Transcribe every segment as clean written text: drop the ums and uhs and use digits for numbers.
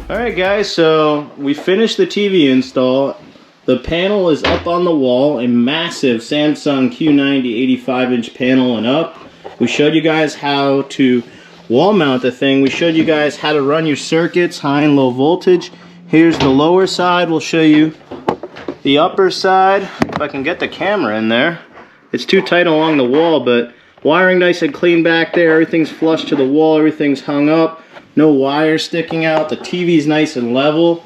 Alright guys, so we finished the TV install. The panel is up on the wall, a massive Samsung Q90 85-inch panel and up. We showed you guys how to wall mount the thing. We showed you guys how to run your circuits, high and low voltage. Here's the lower side. We'll show you the upper side. If I can get the camera in there. It's too tight along the wall, but wiring nice and clean back there. Everything's flush to the wall. Everything's hung up. No wires sticking out. The TV's nice and level.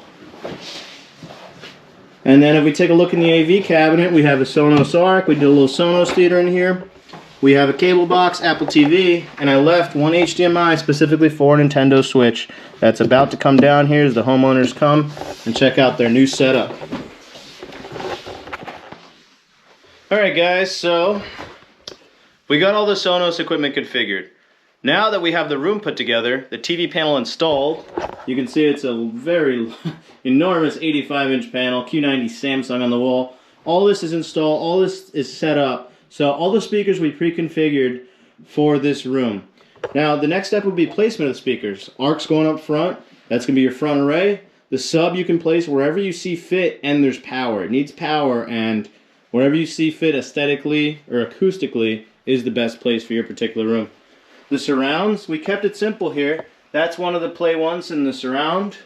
And then if we take a look in the AV cabinet, we have a Sonos ARC. We did a little Sonos theater in here. We have a cable box, Apple TV, and I left one HDMI specifically for a Nintendo Switch. That's about to come down here as the homeowners come and check out their new setup. Alright guys, so we got all the Sonos equipment configured. Now that we have the room put together, the TV panel installed, you can see it's a very enormous 85-inch panel, Q90 Samsung on the wall. All this is installed, all this is set up. So all the speakers we pre-configured for this room. Now the next step would be placement of the speakers. ARC's going up front, that's going to be your front array. The sub you can place wherever you see fit, and there's power. It needs power, and wherever you see fit aesthetically or acoustically is the best place for your particular room. The surrounds, we kept it simple here. That's one of the play ones in the surround.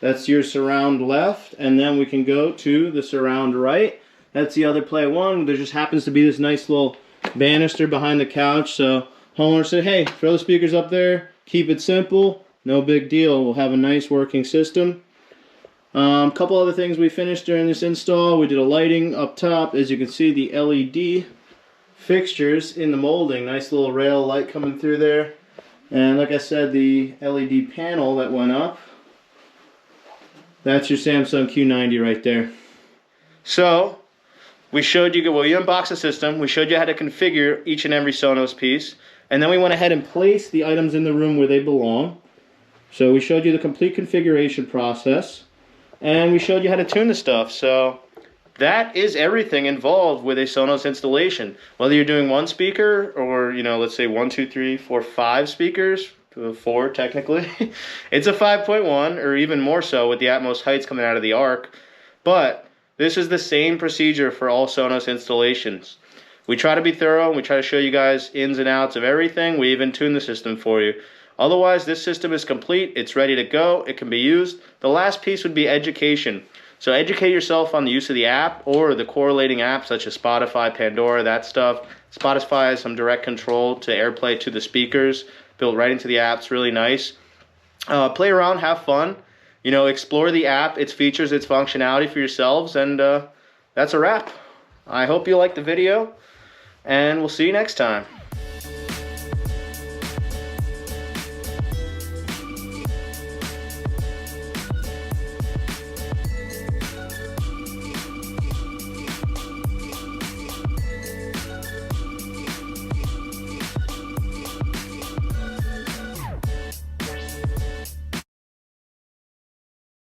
That's your surround left, and then we can go to the surround right. That's the other play one. There just happens to be this nice little banister behind the couch, so homeowner said, hey, throw the speakers up there, keep it simple, no big deal. We'll have a nice working system. Couple other things we finished during this install. We did a lighting up top. As you can see, the LED fixtures in the molding, nice little rail light coming through there, and like I said, the LED panel that went up, that's your Samsung Q90 right there. So we showed you, well, we unboxed the system, we showed you how to configure each and every Sonos piece, and then we went ahead and placed the items in the room where they belong. So we showed you the complete configuration process, and we showed you how to tune the stuff. So that is everything involved with a Sonos installation. Whether you're doing one speaker or, you know, let's say 1, 2, 3, 4, 5 speakers, 4 technically. It's a 5.1 or even more so with the Atmos heights coming out of the ARC. But this is the same procedure for all Sonos installations. We try to be thorough and we try to show you guys ins and outs of everything. We even tune the system for you. Otherwise, this system is complete. It's ready to go. It can be used. The last piece would be education. So educate yourself on the use of the app or the correlating apps such as Spotify, Pandora, that stuff. Spotify has some direct control to AirPlay to the speakers, built right into the app. It's really nice. Play around, have fun. You know, explore the app, its features, its functionality for yourselves, and that's a wrap. I hope you liked the video, and we'll see you next time.